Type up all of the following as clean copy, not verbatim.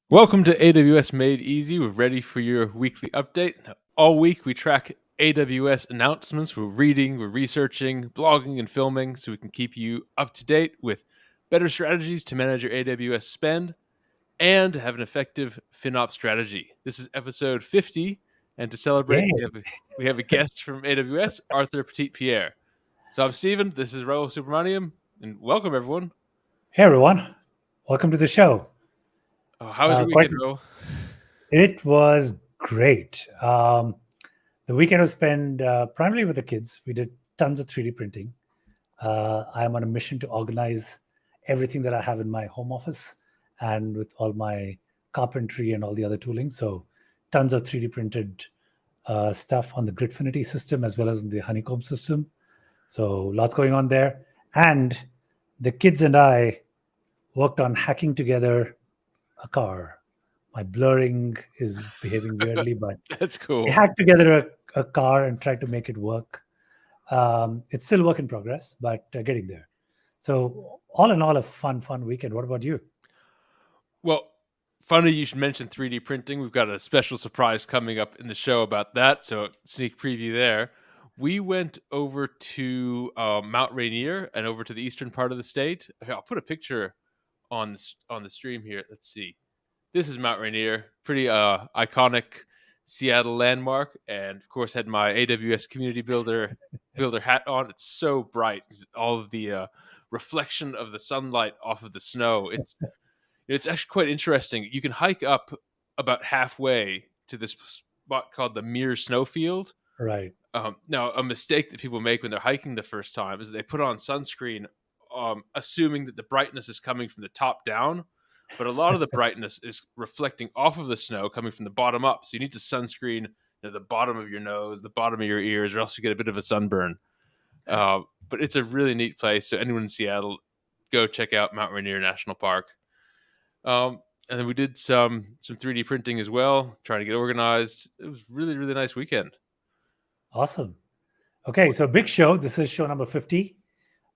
Welcome to AWS Made Easy. We're ready for your weekly update. All week we track AWS announcements. We're reading, we're researching, blogging, and filming so we can keep you up to date with better strategies to manage your AWS spend and have an effective FinOps strategy. This is episode 50, and to celebrate, Yay. we have a guest from AWS, Arthur Petitepierre. So I'm Steven, this is Rahul Subramaniam, and welcome everyone. Hey, everyone. Welcome to the show. How was your weekend, Rahul? It was great. The weekend was spent primarily with the kids. We did tons of 3D printing. I'm on a mission to organize everything that I have in my home office and with all my carpentry and all the other tooling. So tons of 3D printed stuff on the Gridfinity system as well as in the Honeycomb system. So lots going on there. And the kids and I worked on hacking together a car. My blurring is behaving weirdly, but That's cool. we hacked together a car and tried to make it work. It's still work in progress, but getting there. So all in all, a fun weekend. What about you? Well, funny you should mention 3D printing. We've got a special surprise coming up in the show about that, so sneak preview there. We went over to Mount Rainier and over to the eastern part of the state. I'll put a picture on the stream here. Let's see. This is Mount Rainier, pretty iconic Seattle landmark, and of course had my AWS community builder hat on. It's so bright, all of the reflection of the sunlight off of the snow. It's actually quite interesting. You can hike up about halfway to this spot called the Muir Snowfield. Right. Now, a mistake that people make when they're hiking the first time is they put on sunscreen, assuming that the brightness is coming from the top down. But a lot of the brightness is reflecting off of the snow coming from the bottom up. So you need to sunscreen the bottom of your nose, the bottom of your ears, or else you get a bit of a sunburn. But it's a really neat place. So anyone in Seattle, go check out Mount Rainier National Park. And then we did some 3D printing as well, trying to get organized. It was really, really nice weekend. Awesome. Okay, so big show. This is show number 50.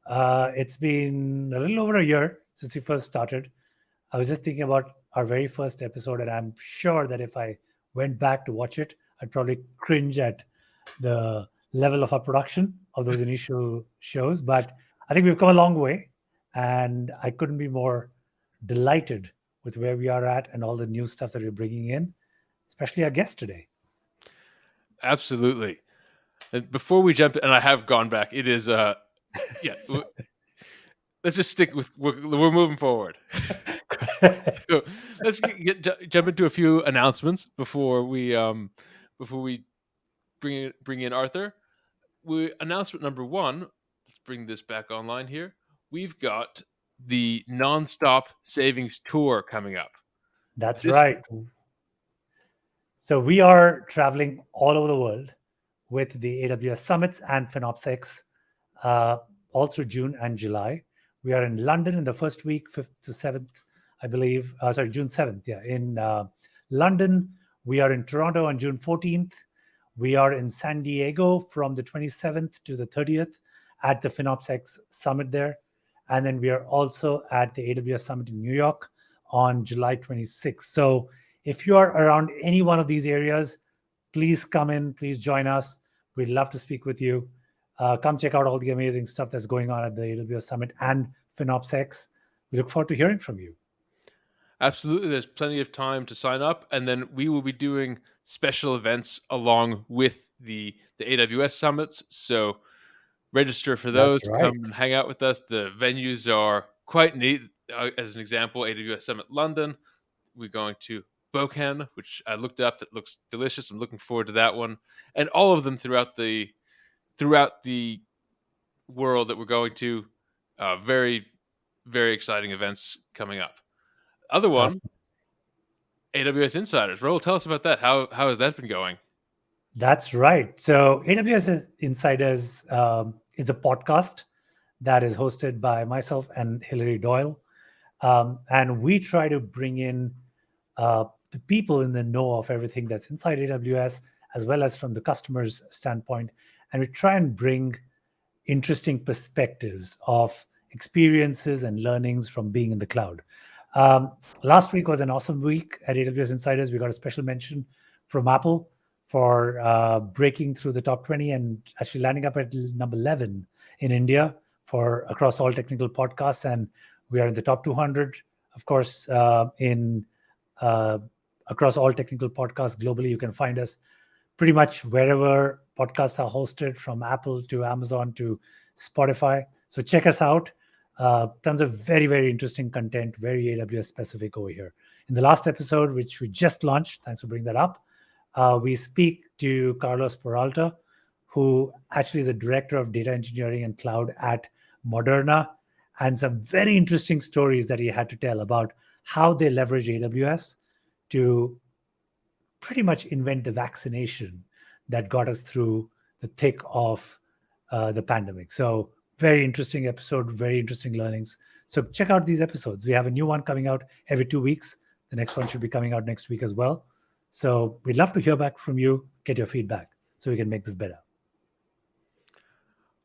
It's been a little over a year since we first started. I was just thinking about our very first episode, and I'm sure that if I went back to watch it, I'd probably cringe at the level of our production of those initial shows. But I think we've come a long way, and I couldn't be more delighted with where we are at and all the new stuff that we're bringing in, especially our guest today. Absolutely. And before we jump, and I have gone back, it is, yeah, let's just stick with, we're moving forward. So let's jump into a few announcements before we bring in Arthur. Announcement number one. Let's bring this back online here. We've got the Nonstop Savings Tour coming up. That's right. So we are traveling all over the world with the AWS Summits and FinOpsX all through June and July. We are in London in the first week, 5th to 7th, I believe. June 7th, yeah, in London. We are in Toronto on June 14th. We are in San Diego from the 27th to the 30th at the FinOpsX Summit there. And then we are also at the AWS Summit in New York on July 26th. So if you are around any one of these areas, please come in, please join us. We'd love to speak with you. Come check out all the amazing stuff that's going on at the AWS Summit and FinOpsX. We look forward to hearing from you. Absolutely. There's plenty of time to sign up. And then we will be doing special events along with the AWS Summits. So register for those. That's right. Come and hang out with us. The venues are quite neat. As an example, AWS Summit London. We're going to Bocan, which I looked up. That looks delicious. I'm looking forward to that one. And all of them throughout the world that we're going to. Very, very exciting events coming up. Other one, AWS Insiders. Rahul, tell us about that. How has that been going? That's right. So AWS Insiders is a podcast that is hosted by myself and Hilary Doyle. And we try to bring in the people in the know of everything that's inside AWS, as well as from the customer's standpoint. And we try and bring interesting perspectives of experiences and learnings from being in the cloud. Um, Last week was an awesome week at AWS Insiders. We got a special mention from Apple for breaking through the top 20 and actually landing up at number 11 in India for across all technical podcasts. And we are in the top 200, of course, in uh, across all technical podcasts globally. You can find us pretty much wherever podcasts are hosted, from Apple to Amazon to Spotify. So check us out. Tons of very, very interesting content, very AWS specific over here. In the last episode, which we just launched, thanks for bringing that up, we speak to Carlos Peralta, who actually is a director of data engineering and cloud at Moderna, and some very interesting stories that he had to tell about how they leverage AWS to pretty much invent the vaccination that got us through the thick of the pandemic. So, very interesting episode, very interesting learnings. So, check out these episodes. We have a new one coming out every 2 weeks. The next one should be coming out next week as well. So, we'd love to hear back from you, get your feedback so we can make this better.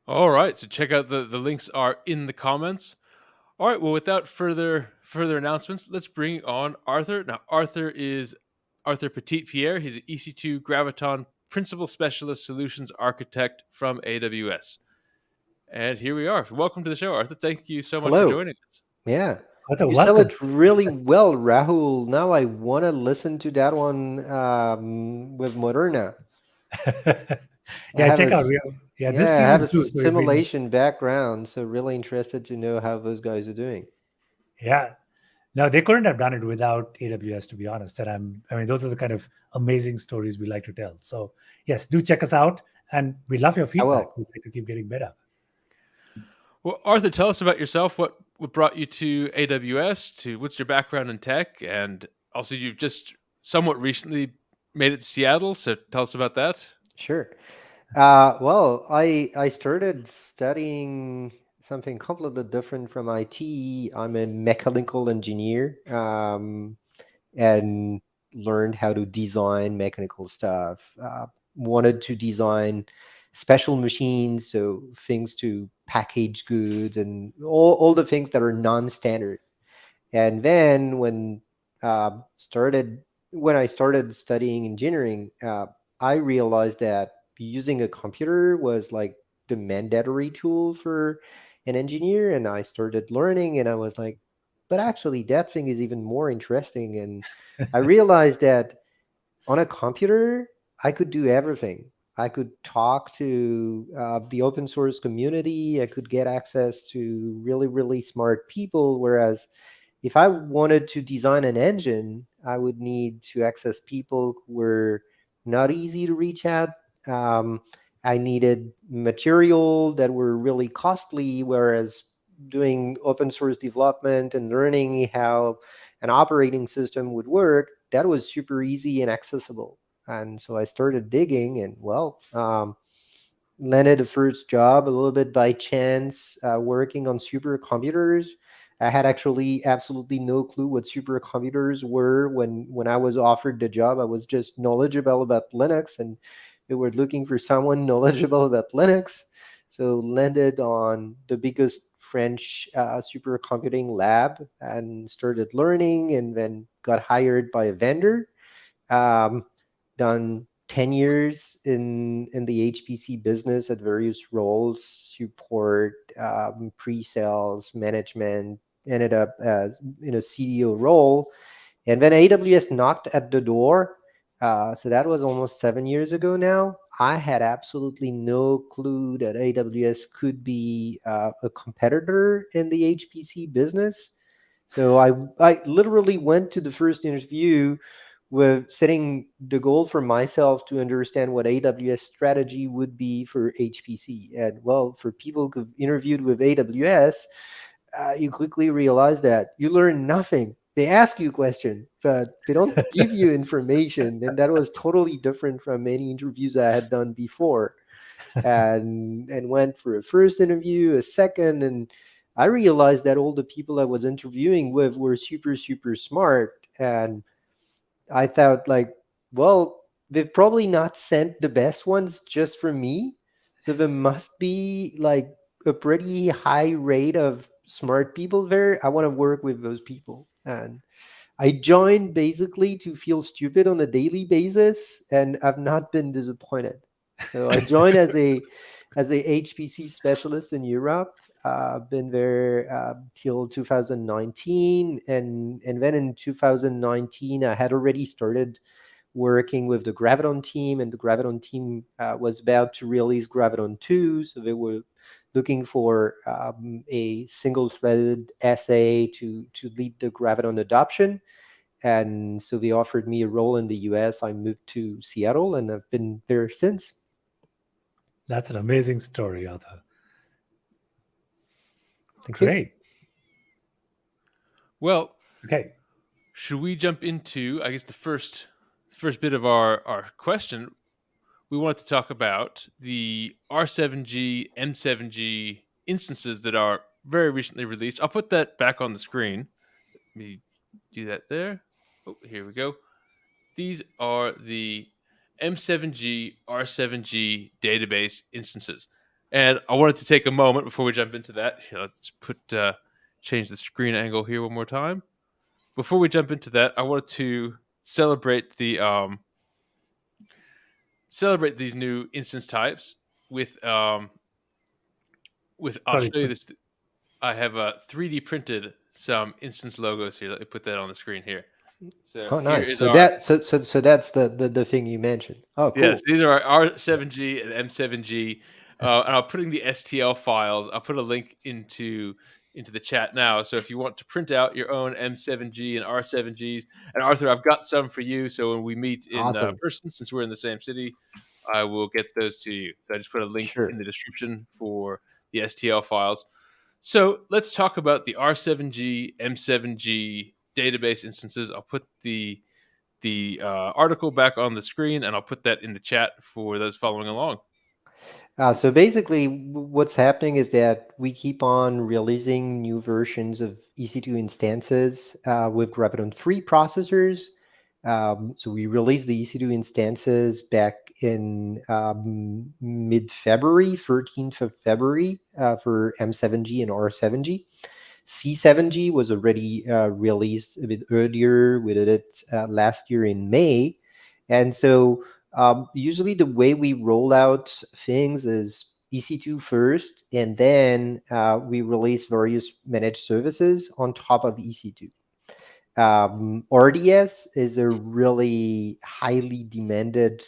All right, so check out the links are in the comments. All right, well, without further announcements, let's bring on Arthur. Now, Arthur is Arthur Petitepierre. He's an EC2 Graviton Principal Specialist Solutions Architect from AWS. And here we are. Welcome to the show, Arthur. Thank you so much for Hello. joining us. Yeah. Arthur, You sell welcome. it really well, Rahul. Now I want to listen to that one with Moderna. Yeah, check out. This I have season a two. So we've been, simulation background, so really interested to know how those guys are doing. yeah. No, they couldn't have done it without AWS, to be honest. And I mean, those are the kind of amazing stories we like to tell. So, yes, do check us out, and we love your feedback. We'd like to keep getting better. Well, Arthur, tell us about yourself. What brought you to AWS? To what's your background in tech? And also, you've just somewhat recently made it to Seattle. So, tell us about that. Sure. Well, I started studying something completely different from IT. I'm a mechanical engineer, and learned how to design mechanical stuff. Wanted to design special machines, so things to package goods and all the things that are non-standard. And then started when I started studying engineering, I realized that using a computer was like the mandatory tool for an engineer, and I started learning, and I was like, but actually that thing is even more interesting. And I realized that on a computer I could do everything. I could talk to the open source community. I could get access to really, really smart people. Whereas if I wanted to design an engine, I would need to access people who were not easy to reach out. Um, I needed material that were really costly, whereas doing open source development and learning how an operating system would work, that was super easy and accessible. And so I started digging, and landed a first job a little bit by chance, working on supercomputers. I had actually absolutely no clue what supercomputers were when I was offered the job. I was just knowledgeable about Linux, and they were looking for someone knowledgeable about Linux. So landed on the biggest French supercomputing lab and started learning, and then got hired by a vendor. Um, Done 10 years in the HPC business at various roles, support, pre-sales, management, ended up as in a CDO role. And then AWS knocked at the door. So that was almost 7 years ago now. I had absolutely no clue that AWS could be a competitor in the HPC business. So I literally went to the first interview with setting the goal for myself to understand what AWS strategy would be for HPC. And well, for people who've interviewed with AWS, you quickly realize that you learn nothing. They ask you a question, but they don't give you information. And that was totally different from any interviews I had done before. And went for a first interview, a second, and I realized that all the people I was interviewing with were super, super smart. And I thought, like, well, they've probably not sent the best ones just for me. So there must be like a pretty high rate of smart people there. I want to work with those people. And I joined basically to feel stupid on a daily basis, and I've not been disappointed. So I joined as a HPC specialist in Europe. I've been there till 2019, and then in 2019 I had already started working with the Graviton team, and the Graviton team was about to release Graviton 2, so they were looking for a single-threaded SA to lead the Graviton adoption. And so they offered me a role in the US. I moved to Seattle, and I've been there since. That's an amazing story, Arthur. Thank you. Great. Well, Okay. should we jump into, I guess, the first bit of our question? We wanted to talk about the R7G, M7G instances that are very recently released. I'll put that back on the screen. Let me do that there. Oh, here we go. These are the M7G, R7G database instances. And I wanted to take a moment before we jump into that. Let's change the screen angle here one more time. Before we jump into that, I wanted to celebrate these new instance types with I'll show you this. I have 3D printed some instance logos here. Let me put that on the screen here. So oh, nice. So so that's the thing you mentioned. Oh, cool. Yes, these are our R7G and M7G. And I'm putting the STL files. I'll put a link into the chat now. So if you want to print out your own M7G and R7Gs, and Arthur, I've got some for you. So when we meet in Awesome. person, since we're in the same city, I will get those to you. So I just put a link Sure. in the description for the STL files. So let's talk about the R7G, M7G database instances. I'll put the article back on the screen, and I'll put that in the chat for those following along. So basically, what's happening is that we keep on releasing new versions of EC2 instances with Graviton 3 processors. So we released the EC2 instances back in mid-February, 13th of February, for M7G and R7G. C7G was already released a bit earlier. We did it last year in May. And so usually the way we roll out things is EC2 first, and then we release various managed services on top of EC2. RDS is a really highly demanded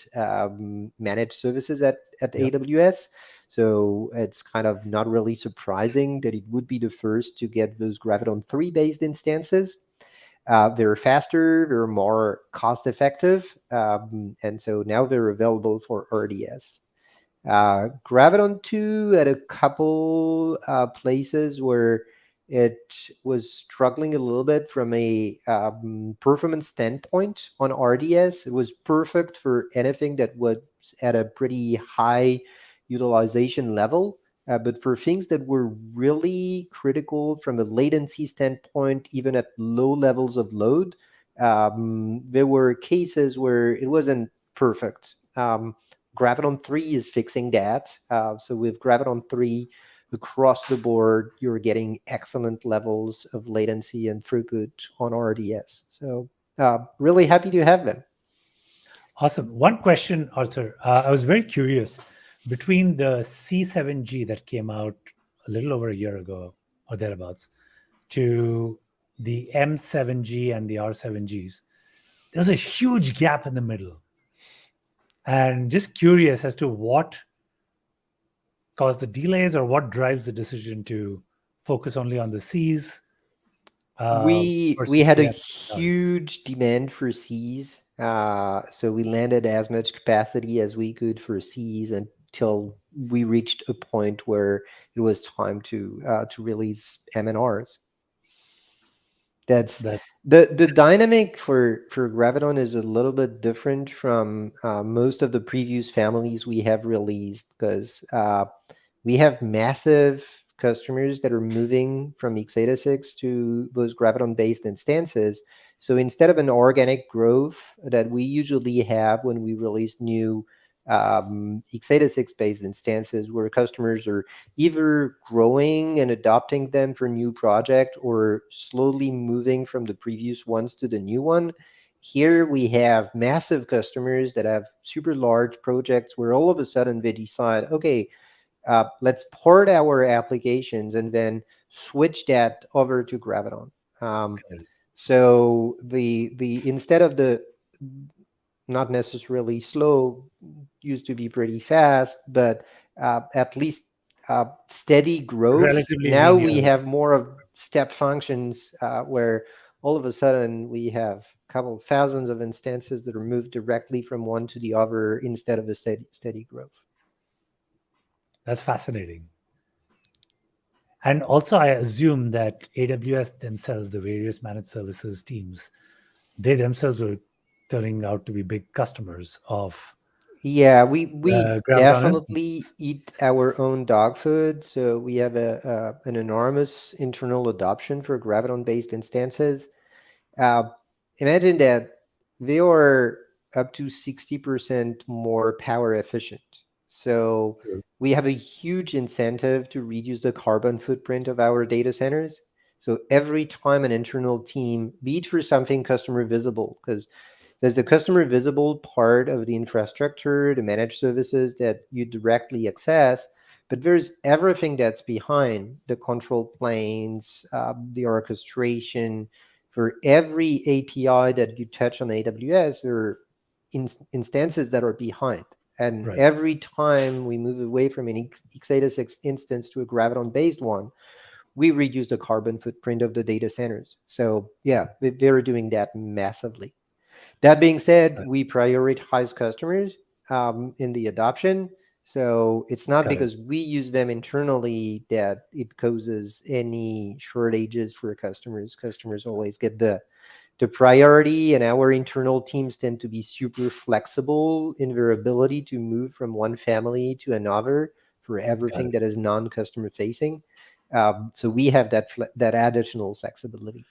managed services at AWS. So it's kind of not really surprising that it would be the first to get those Graviton 3 based instances. They're faster, they're more cost effective, and so now they're available for RDS. Graviton 2 at a couple places where it was struggling a little bit from a performance standpoint on RDS. It was perfect for anything that was at a pretty high utilization level. But for things that were really critical from a latency standpoint, even at low levels of load, there were cases where it wasn't perfect. Graviton 3 is fixing that. So with Graviton 3, across the board, you're getting excellent levels of latency and throughput on RDS. So really happy to have them. Awesome. One question, Arthur. I was very curious. Between the C7G that came out a little over a year ago or thereabouts to the M7G and the R7Gs, there's a huge gap in the middle. And just curious as to what caused the delays or what drives the decision to focus only on the Cs. We had a huge demand for Cs. So we landed as much capacity as we could for Cs until we reached a point where it was time to release MNRs. That's the dynamic for Graviton is a little bit different from most of the previous families we have released, because we have massive customers that are moving from x86 to those Graviton-based instances. So instead of an organic growth that we usually have when we release new x86 based instances where customers are either growing and adopting them for new project or slowly moving from the previous ones to the new one. Here we have massive customers that have super large projects where all of a sudden they decide, okay, let's port our applications and then switch that over to Graviton. So the instead of the not necessarily slow, used to be pretty fast, but at least steady growth. Relatively Now we linear. have more of step functions where all of a sudden we have a couple thousands of instances that are moved directly from one to the other instead of a steady growth. That's fascinating. And also, I assume that AWS themselves, the various managed services teams, they themselves were turning out to be big customers of Yeah, we Graviton. definitely eat our own dog food. So we have an enormous internal adoption for Graviton-based instances. Imagine that they are up to 60% more power efficient. So we have a huge incentive to reduce the carbon footprint of our data centers. So every time an internal team, be it for something customer visible, because there's the customer visible part of the infrastructure, the managed services that you directly access, but there's everything that's behind the control planes, the orchestration. For every API that you touch on AWS, there are instances that are behind. And Right. every time we move away from an x86 instance to a Graviton-based one, we reduce the carbon footprint of the data centers. So yeah, they're doing that massively. That being said, we prioritize customers in the adoption. So it's not because we use them internally that it causes any shortages for customers. Customers always get the priority, and our internal teams tend to be super flexible in their ability to move from one family to another for everything that is non-customer facing. So we have that additional flexibility.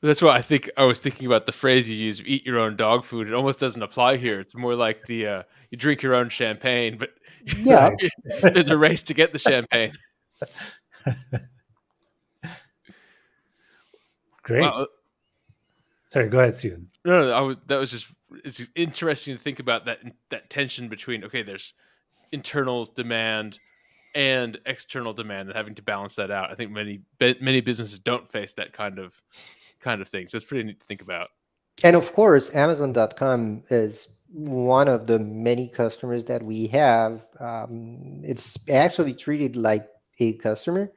That's why I think I was thinking about the phrase you use, "Eat your own dog food." It almost doesn't apply here. It's more like the you drink your own champagne, but Yeah, there's a race to get the champagne. Great. Wow. Sorry, go ahead, Steven. No, that was just, it's interesting to think about that tension between, okay, there's internal demand and external demand, and having to balance that out. I think many businesses don't face that kind of thing, so it's pretty neat to think about. And of course, Amazon.com is one of the many customers that we have. It's actually treated like a customer.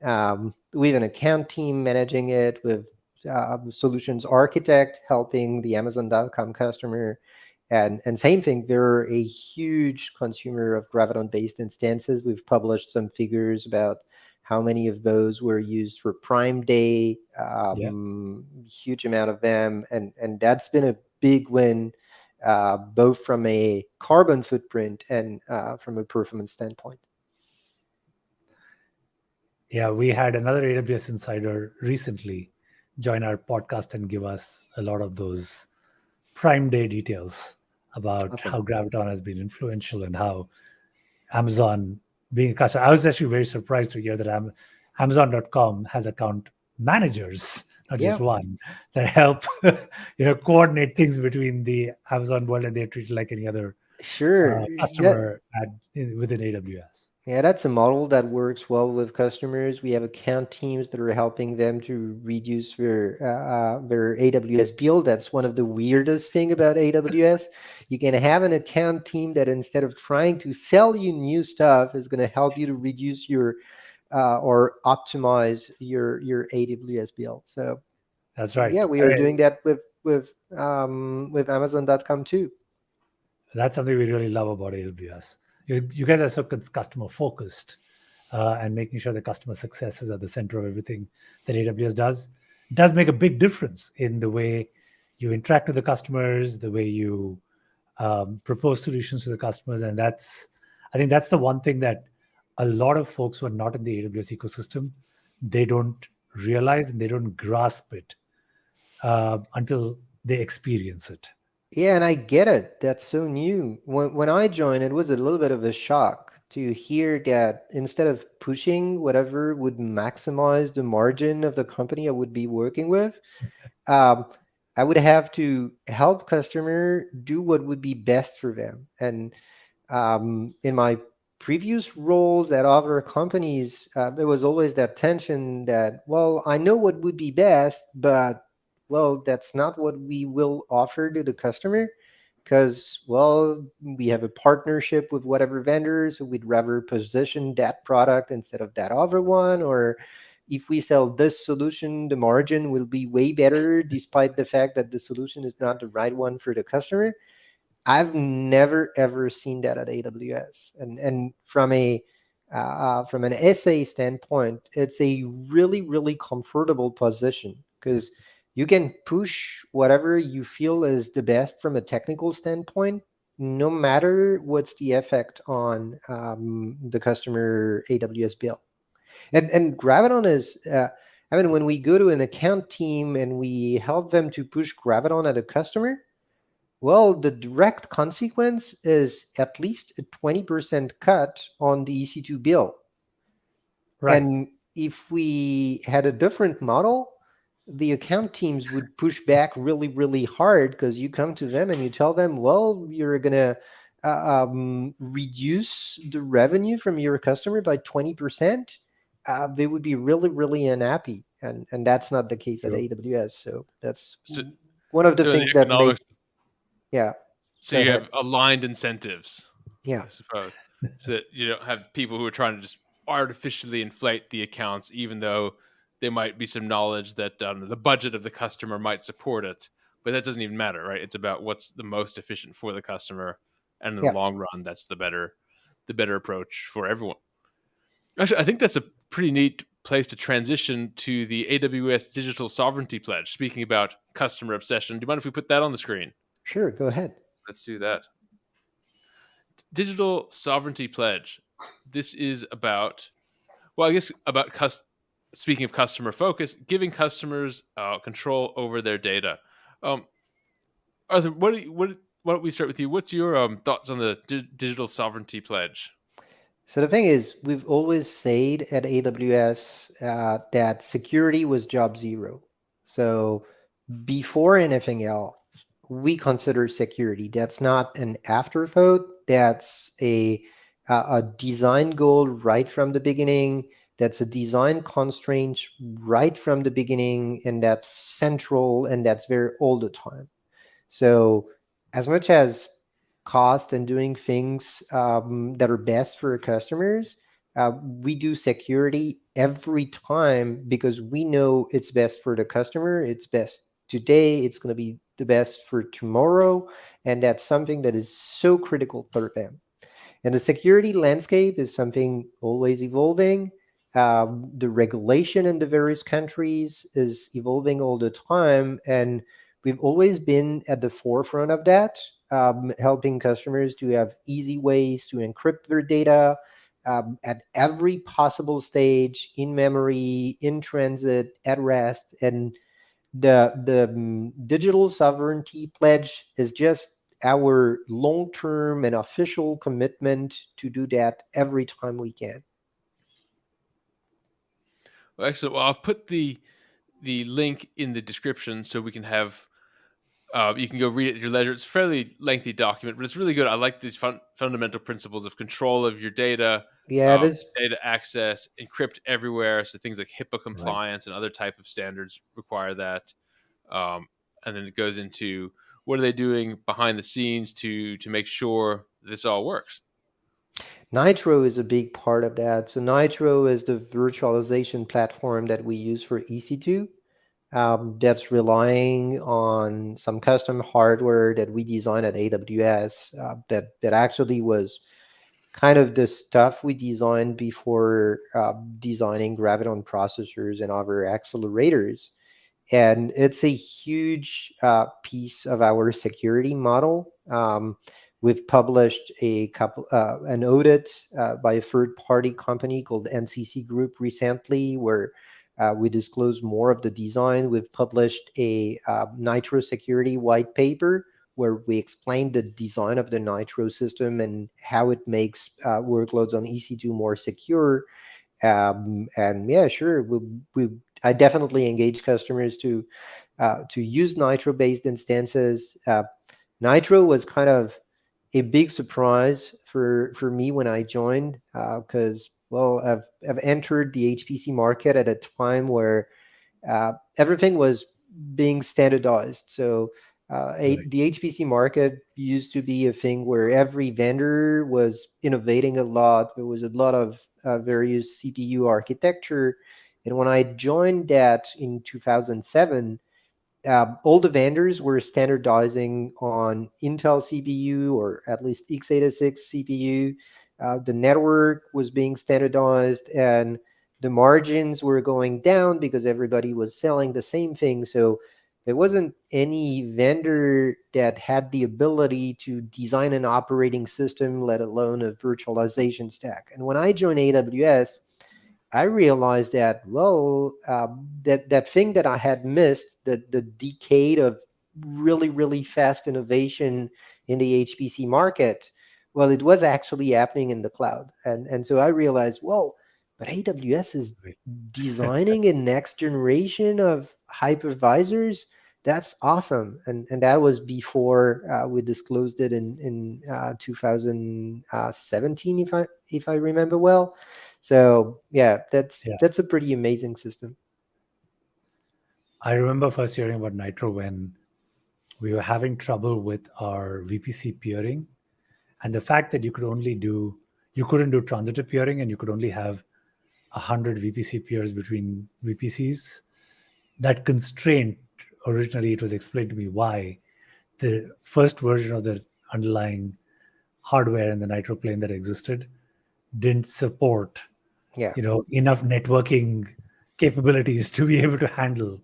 We have an account team managing it with solutions architect helping the Amazon.com customer. And same thing, they're a huge consumer of Graviton-based instances. We've published some figures about how many of those were used for Prime Day, huge amount of them. And that's been a big win, both from a carbon footprint and from a performance standpoint. Yeah, we had another AWS insider recently join our podcast and give us a lot of those Prime Day details about Awesome. how Graviton has been influential and how Amazon being a customer. I was actually very surprised to hear that Amazon.com has account managers, not just one, that help coordinate things between the Amazon world, and they're treated like any other customer within AWS. Yeah, that's a model that works well with customers. We have account teams that are helping them to reduce their AWS bill. That's one of the weirdest thing about AWS. You can have an account team that instead of trying to sell you new stuff is going to help you to reduce your or optimize your AWS bill. So that's right. Yeah, we are doing that with Amazon.com too. That's something we really love about AWS. You guys are so customer focused and making sure the customer success is at the center of everything that AWS does. It does make a big difference in the way you interact with the customers, the way you propose solutions to the customers. And I think that's the one thing that a lot of folks who are not in the AWS ecosystem, they don't realize and they don't grasp it until they experience it. Yeah, and I get it. That's so new. When I joined, it was a little bit of a shock to hear that instead of pushing whatever would maximize the margin of the company I would be working with, um, I would have to help customer do what would be best for them. And in my previous roles at other companies, there was always that tension that, well, I know what would be best, but well, that's not what we will offer to the customer because, well, we have a partnership with whatever vendors, so we'd rather position that product instead of that other one. Or if we sell this solution, the margin will be way better, despite the fact that the solution is not the right one for the customer. I've never ever seen that at AWS, and from an SA standpoint, it's a really comfortable position because you can push whatever you feel is the best from a technical standpoint, no matter what's the effect on the customer AWS bill. And Graviton is, I mean, when we go to an account team and we help them to push Graviton at a customer, well, the direct consequence is at least a 20% cut on the EC2 bill. Right. And if we had a different model, the account teams would push back really hard because you come to them and you tell them, well, you're going to reduce the revenue from your customer by 20%. They would be really unhappy. And that's not the case at Sure. AWS. So that's So, one of the so the things that make, economics, yeah, so go you ahead. have aligned incentives, Yeah. I suppose, so that you don't have people who are trying to just artificially inflate the accounts, even though there might be some knowledge that the budget of the customer might support it. But that doesn't even matter, right? It's about what's the most efficient for the customer, and in the Yeah. long run, that's the better approach for everyone. Actually, I think that's a pretty neat place to transition to the AWS Digital Sovereignty Pledge. Speaking about customer obsession, do you mind if we put that on the screen? Sure, go ahead. Let's do that. Digital Sovereignty Pledge. This is about, well, I guess about speaking of customer focus, giving customers control over their data. Um, Arthur, why don't we start with you? What's your thoughts on the Digital Sovereignty Pledge? So the thing is, we've always said at AWS that security was job zero. So before anything else, we consider security. That's not an afterthought. That's a design goal right from the beginning. That's a design constraint right from the beginning, and that's central, and that's there all the time. So as much as cost and doing things that are best for customers, we do security every time because we know it's best for the customer. It's best today. It's going to be the best for tomorrow. And that's something that is so critical for them. And the security landscape is something always evolving. The regulation in the various countries is evolving all the time. And we've always been at the forefront of that, helping customers to have easy ways to encrypt their data at every possible stage, in memory, in transit, at rest. And the digital sovereignty pledge is just our long-term and official commitment to do that every time we can. Well, excellent. Well, I've put the link in the description so we can have you can go read it at your leisure. It's a fairly lengthy document, but it's really good. I like these fundamental principles of control of your data, Yeah, this data access, encrypt everywhere. So things like HIPAA Right. compliance and other type of standards require that. Um, and then it goes into what are they doing behind the scenes to make sure this all works. Nitro is a big part of that. So Nitro is the virtualization platform that we use for EC2. That's relying on some custom hardware that we designed at AWS that actually was kind of the stuff we designed before designing Graviton processors and other accelerators. And it's a huge piece of our security model. We've published an audit by a third-party company called NCC Group recently, where we disclose more of the design. We've published a Nitro security white paper where we explained the design of the Nitro system and how it makes workloads on EC2 more secure. And yeah, sure, I definitely engage customers to use Nitro-based instances. Nitro was kind of a big surprise for me when I joined, because I've entered the HPC market at a time where everything was being standardized. So the HPC market used to be a thing where every vendor was innovating a lot. There was a lot of various CPU architecture. And when I joined that in 2007, all the vendors were standardizing on Intel CPU or at least x86 CPU. The network was being standardized, and the margins were going down because everybody was selling the same thing. So there wasn't any vendor that had the ability to design an operating system, let alone a virtualization stack. And when I joined AWS, I realized that that thing that I had missed, the decade of really fast innovation in the HPC market, it was actually happening in the cloud, and so I realized, but AWS is designing a next generation of hypervisors. That's awesome, and that was before we disclosed it in 2017, if I remember well. So yeah, that's a pretty amazing system. I remember first hearing about Nitro when we were having trouble with our VPC peering, and the fact that you couldn't do transitive peering, and you could only have 100 VPC peers between VPCs. That constraint, originally it was explained to me why the first version of the underlying hardware in the Nitro plane that existed didn't support enough networking capabilities to be able to handle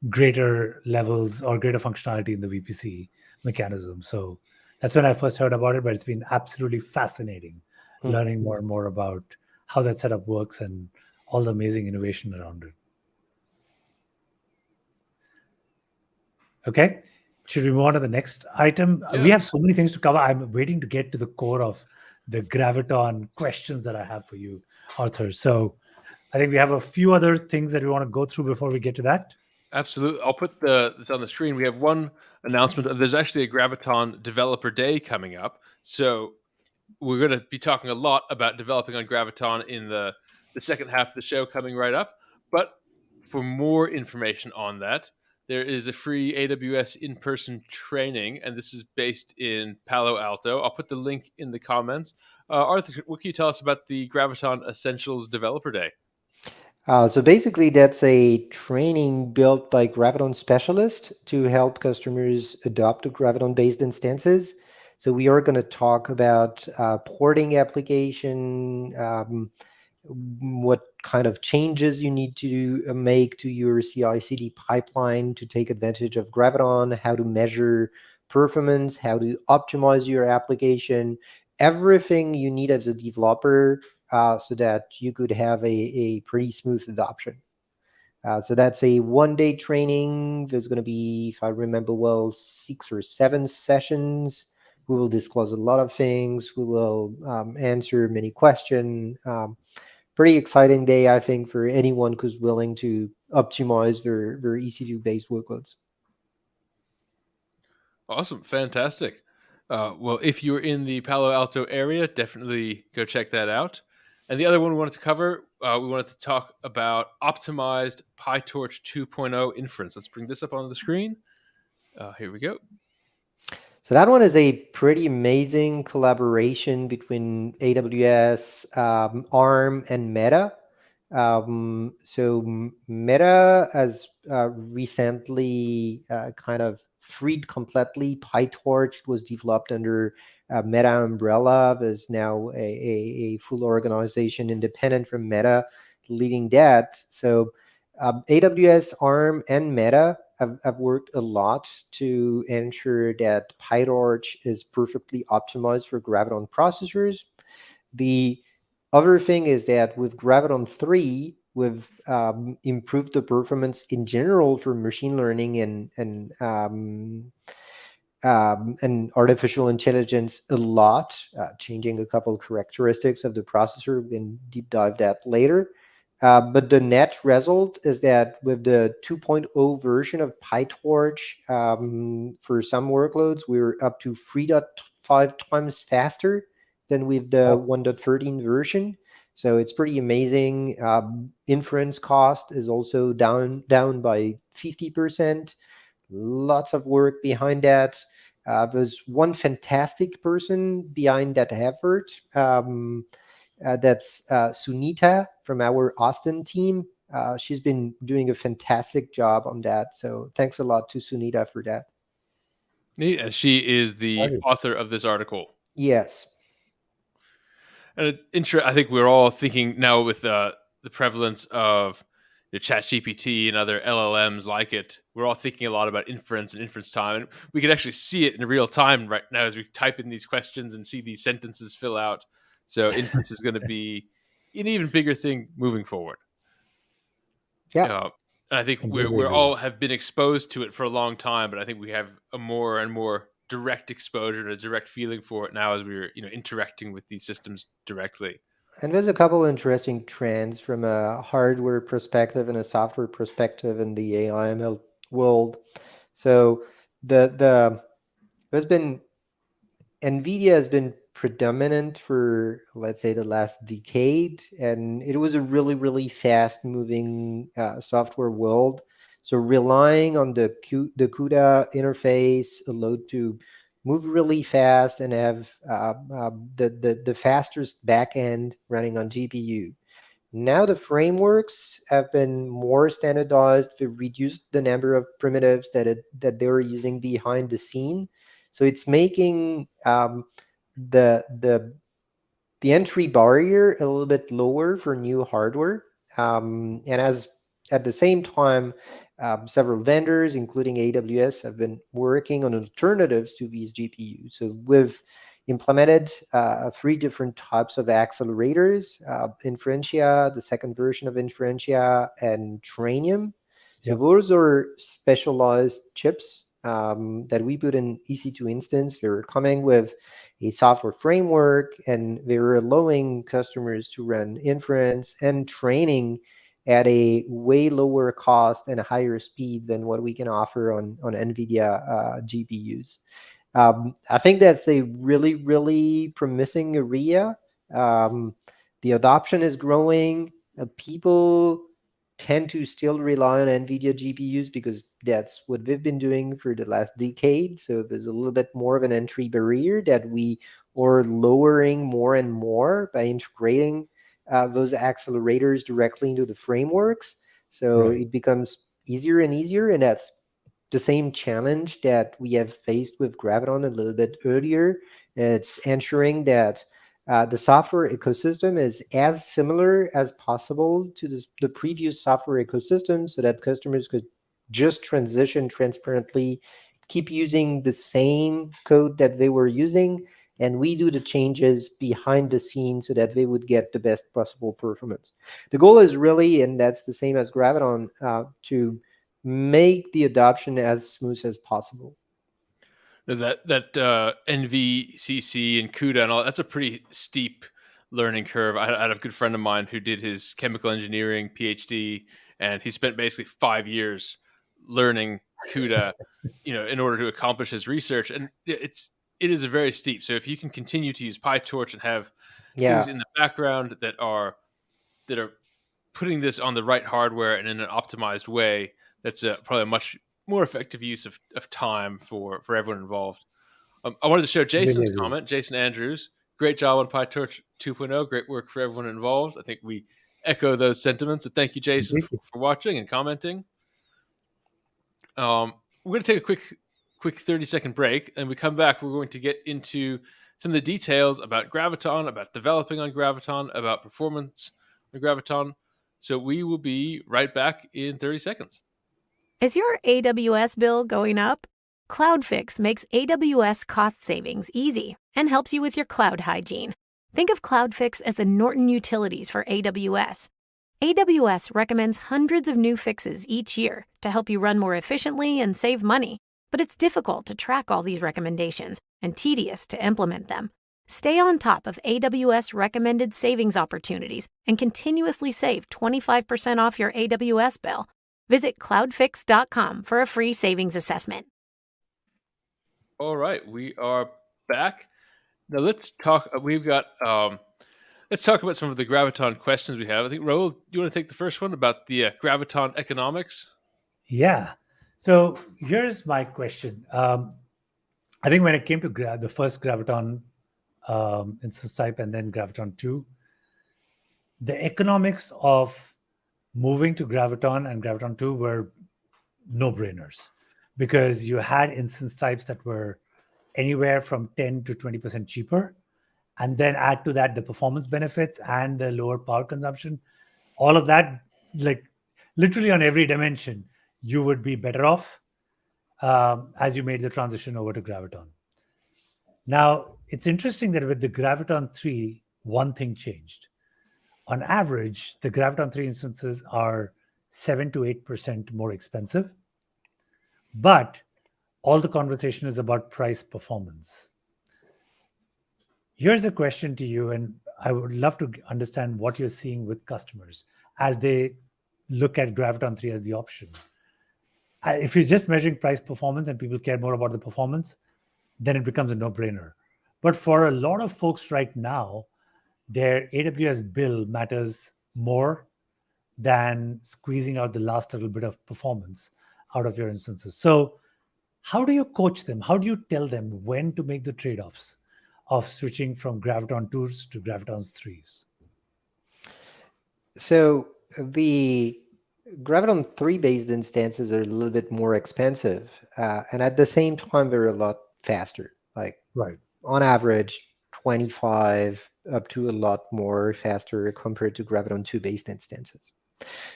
greater levels or greater functionality in the VPC mechanism. So that's when I first heard about it, but it's been absolutely fascinating learning more and more about how that setup works and all the amazing innovation around it. Okay, should we move on to the next item? Yeah. We have so many things to cover. I'm waiting to get to the core of the Graviton questions that I have for you, Arthur. So I think we have a few other things that we want to go through before we get to that. Absolutely. I'll put this on the screen. We have one announcement. There's actually a Graviton Developer Day coming up. So we're going to be talking a lot about developing on Graviton in the second half of the show coming right up. But for more information on that, there is a free AWS in-person training, and this is based in Palo Alto. I'll put the link in the comments. Arthur, what can you tell us about the Graviton Essentials Developer Day? So basically, that's a training built by Graviton specialists to help customers adopt Graviton-based instances. So we are going to talk about porting application, what kind of changes you need to make to your CI/CD pipeline to take advantage of Graviton, how to measure performance, how to optimize your application, everything you need as a developer so that you could have a pretty smooth adoption. So that's a one-day training. There's going to be, if I remember well, 6 or 7 sessions. We will disclose a lot of things. We will answer many questions. Pretty exciting day, I think, for anyone who's willing to optimize their EC2-based workloads. Awesome. Fantastic. Well, if you're in the Palo Alto area, definitely go check that out. And the other one we wanted to cover, we wanted to talk about optimized PyTorch 2.0 inference. Let's bring this up on the screen. Here we go. So that one is a pretty amazing collaboration between AWS, ARM, and Meta. So Meta has recently kind of freed completely PyTorch. It was developed under Meta umbrella. There's now a full organization independent from Meta leading that. So AWS, ARM, and Meta have worked a lot to ensure that PyTorch is perfectly optimized for Graviton processors. The other thing is that with Graviton 3, we've improved the performance in general for machine learning and and artificial intelligence a lot, changing a couple characteristics of the processor. We can deep dive that later. But the net result is that with the 2.0 version of PyTorch, for some workloads, we're up to 3.5 times faster than with the 1.13 version. So it's pretty amazing. Inference cost is also down by 50%. Lots of work behind that. There's one fantastic person behind that effort. That's Sunita from our Austin team. She's been doing a fantastic job on that. So thanks a lot to Sunita for that. Neat. And she is the Right. author of this article. Yes. And it's interesting. I think we're all thinking now with the prevalence of ChatGPT and other LLMs like it, we're all thinking a lot about inference and inference time. And we can actually see it in real time right now as we type in these questions and see these sentences fill out. So inference is going to be an even bigger thing moving forward. Yeah. And I think Completely we're agree. all have been exposed to it for a long time, but I think we have a more and more direct exposure and a direct feeling for it now as we're interacting with these systems directly. And there's a couple interesting trends from a hardware perspective and a software perspective in the AI/ML world. So there's been NVIDIA has been predominant for, let's say, the last decade, and it was a really, really fast-moving software world. So relying on the CUDA interface allowed to move really fast and have the fastest backend running on GPU. Now the frameworks have been more standardized. They've reduced the number of primitives that they were using behind the scene. So it's making the entry barrier a little bit lower for new hardware. And as at the same time, several vendors, including AWS, have been working on alternatives to these GPUs. So we've implemented 3 different types of accelerators: Inferentia, the second version of Inferentia, and Trainium. So Yep. those are specialized chips that we put in EC2 instance. They're coming with a software framework, and they're allowing customers to run inference and training at a way lower cost and a higher speed than what we can offer on NVIDIA GPUs. I think that's a really, really promising area. The adoption is growing. People tend to still rely on NVIDIA GPUs because that's what they've been doing for the last decade. So there's a little bit more of an entry barrier that we are lowering more and more by integrating those accelerators directly into the frameworks. So Right. it becomes easier and easier, and that's the same challenge that we have faced with Graviton a little bit earlier. It's ensuring that the software ecosystem is as similar as possible to the previous software ecosystem so that customers could just transition transparently, keep using the same code that they were using, and we do the changes behind the scenes so that they would get the best possible performance. The goal is really, and that's the same as Graviton, to make the adoption as smooth as possible. That NVCC and CUDA and all that's a pretty steep learning curve. I had a good friend of mine who did his chemical engineering PhD, and he spent basically 5 years learning CUDA, in order to accomplish his research. And it is a very steep. So if you can continue to use PyTorch and have things Yeah. in the background that are putting this on the right hardware and in an optimized way, that's probably a much more effective use of time for everyone involved. I wanted to share Jason's Completely agree. comment. Jason Andrews, great job on PyTorch 2.0. Great work for everyone involved. I think we echo those sentiments. So thank you, Jason, Completely. for watching and commenting. We're going to take a quick 30-second break, and we come back. We're going to get into some of the details about Graviton, about developing on Graviton, about performance on Graviton. So we will be right back in 30 seconds. Is your AWS bill going up? CloudFix makes AWS cost savings easy and helps you with your cloud hygiene. Think of CloudFix as the Norton Utilities for AWS. AWS recommends hundreds of new fixes each year to help you run more efficiently and save money. but it's difficult to track all these recommendations and tedious to implement them. Stay on top of AWS recommended savings opportunities and continuously save 25% off your AWS bill. Visit cloudfix.com for a free savings assessment. All right, we are back. Now let's talk. Let's talk about some of the Graviton questions we have. I think Rahul, do you want to take the first one about the Graviton economics? Yeah. So here's my question. I think when it came to the first Graviton instance type and then Graviton 2, the economics of moving to Graviton and Graviton 2 were no-brainers because you had instance types that were anywhere from 10 to 20% cheaper. And then add to that the performance benefits and the lower power consumption. All of that, like literally on every dimension, you would be better off as you made the transition over to Graviton. Now, it's interesting that with the Graviton 3, one thing changed. On average, the Graviton 3 instances are 7 to 8% more expensive. But all the conversation is about price performance. Here's a question to you, and I would love to understand what you're seeing with customers as they look at Graviton 3 as the option. If you're just measuring price performance and people care more about the performance, then it becomes a no-brainer. But for a lot of folks right now, their AWS bill matters more than squeezing out the last little bit of performance out of your instances. So how do you coach them? How do you tell them when to make the trade-offs of switching from Graviton 2s to Graviton 3s? So the Graviton 3 based instances are a little bit more expensive, and at the same time, they're a lot faster. Like on average, 25 up to a lot more faster compared to Graviton 2 based instances.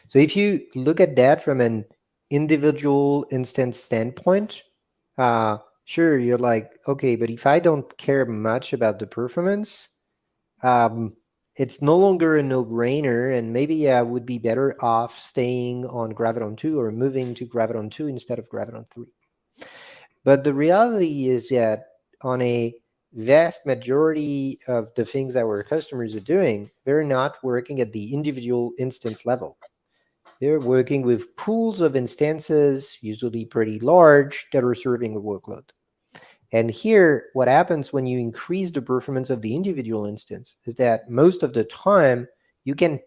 So if you look at that from an individual instance standpoint, sure, you're like, okay, but if I don't care much about the performance, it's no longer a no-brainer, and maybe I would be better off staying on Graviton 2 or moving to Graviton 2 instead of Graviton 3. But the reality is that on a vast majority of the things that our customers are doing, they're not working at the individual instance level. They're working with pools of instances, usually pretty large, that are serving a workload. And here, what happens when you increase the performance of the individual instance is that most of the time, you can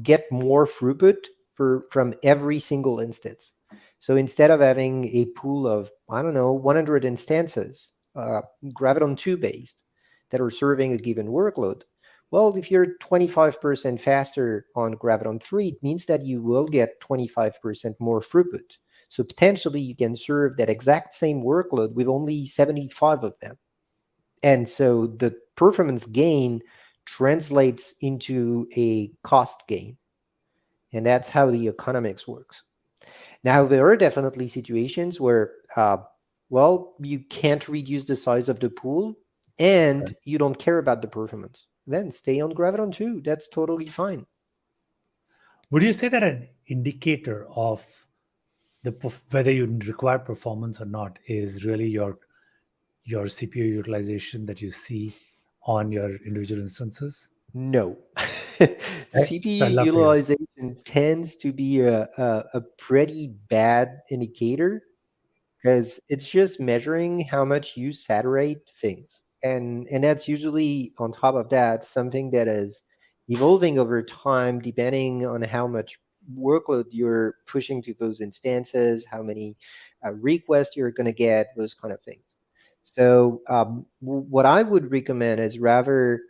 get more throughput from every single instance. So instead of having a pool of, 100 instances, Graviton 2 based, that are serving a given workload, well, if you're 25% faster on Graviton 3, it means that you will get 25% more throughput. So potentially you can serve that exact same workload with only 75 of them. And so the performance gain translates into a cost gain. And that's how the economics works. Now, there are definitely situations where, you can't reduce the size of the pool and you don't care about the performance. Then stay on Graviton 2. That's totally fine. Would you say that an indicator of whether you require performance or not is really your CPU utilization that you see on your individual instances? No. CPU utilization tends to be a pretty bad indicator because it's just measuring how much you saturate things. And that's usually, on top of that, something that is evolving over time depending on how much workload you're pushing to those instances, how many requests you're going to get, those kind of things. So what I would recommend is rather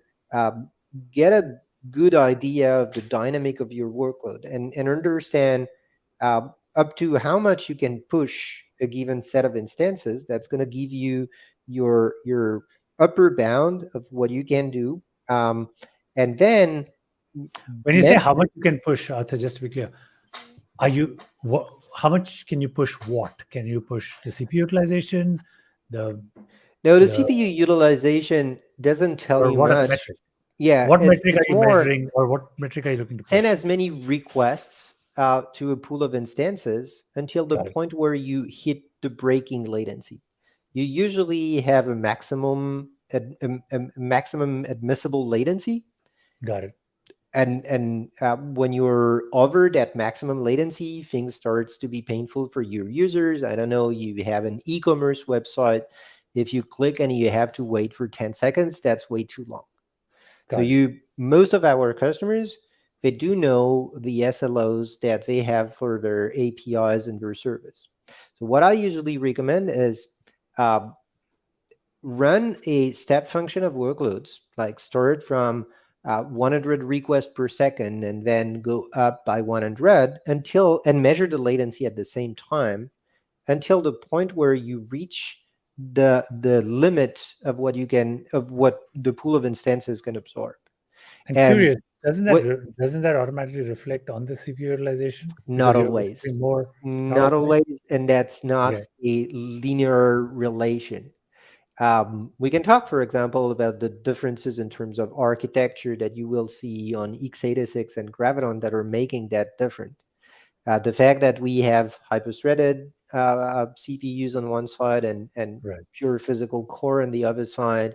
get a good idea of the dynamic of your workload and understand up to how much you can push a given set of instances. That's going to give you your upper bound of what you can do. And then when you say how much you can push, Arthur, just to be clear, how much can you push what? Can you push the CPU utilization? No, the CPU utilization doesn't tell you much. Metric? Yeah. What metric are you measuring, or what metric are you looking to push? Send as many requests to a pool of instances until the Got it. point where you hit the breaking latency. You usually have a maximum admissible latency, Got it. and when you're over that maximum latency, things starts to be painful for your users. I don't know, you have an e-commerce website. If you click and you have to wait for 10 seconds, that's way too long. So Got it. most of our customers, they do know the SLOs that they have for their APIs and their service. So what I usually recommend is run a step function of workloads, like start from 100 requests per second and then go up by 100 and measure the latency at the same time until the point where you reach the limit of what the pool of instances can absorb. I'm And curious, doesn't what, that automatically reflect on the CPU utilization? not Because you're always, obviously more not always, and that's not Okay. a linear relation. We can talk, for example, about the differences in terms of architecture that you will see on x86 and Graviton that are making that different. The fact that we have hyper-threaded CPUs on one side and Right. pure physical core on the other side,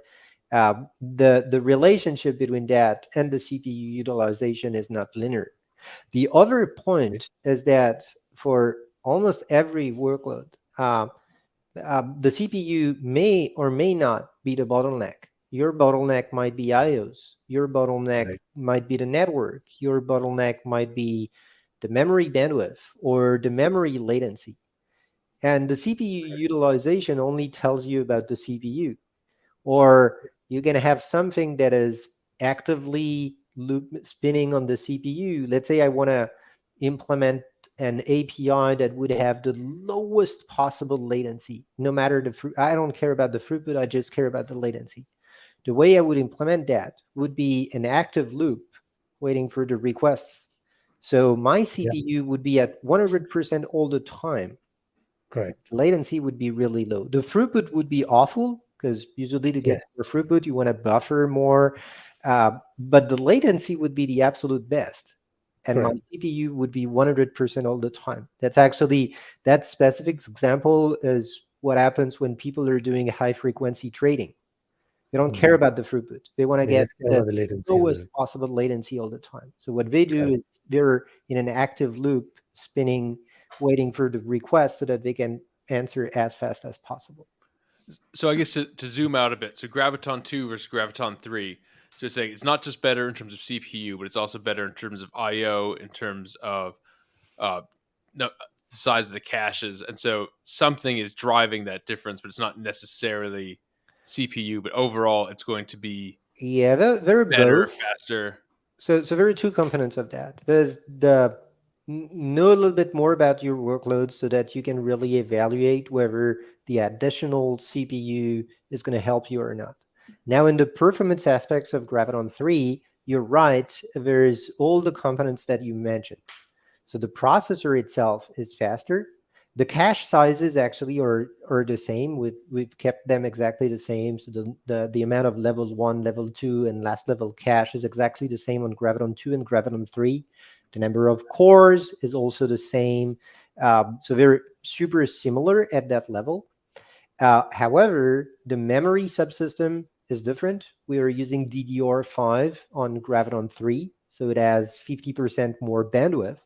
the relationship between that and the CPU utilization is not linear. The other point is that for almost every workload, the CPU may or may not be the bottleneck. Your bottleneck might be IOs. Your bottleneck Right. might be the network. Your bottleneck might be the memory bandwidth or the memory latency. And the CPU utilization only tells you about the CPU. Or you can have something that is actively spinning on the CPU. Let's say I want to implement an API that would have the lowest possible latency, no matter I don't care about the throughput, I just care about the latency. The way I would implement that would be an active loop waiting for the requests. So my CPU would be at 100% all the time. Correct. Latency would be really low. The throughput would be awful because usually to get more throughput, you want to buffer more. But the latency would be the absolute best. And my CPU would be 100% all the time. That's actually, that specific example is what happens when people are doing high frequency trading. They don't care about the throughput. They want to get the lowest possible latency all the time. So what they do is they're in an active loop spinning, waiting for the request so that they can answer as fast as possible. So I guess to zoom out a bit, so Graviton 2 versus Graviton 3. So it's saying it's not just better in terms of CPU, but it's also better in terms of I/O, in terms of the size of the caches, and so something is driving that difference, but it's not necessarily CPU. But overall, it's going to be they're better, both faster. So there are two components of that. There's know a little bit more about your workload so that you can really evaluate whether the additional CPU is going to help you or not. Now, in the performance aspects of Graviton 3, you're right, there's all the components that you mentioned. So the processor itself is faster. The cache sizes actually are the same. We've kept them exactly the same. So the amount of level 1, level 2, and last level cache is exactly the same on Graviton 2 and Graviton 3. The number of cores is also the same. So they're super similar at that level. However, the memory subsystem is different. We are using DDR5 on Graviton 3, so it has 50% more bandwidth.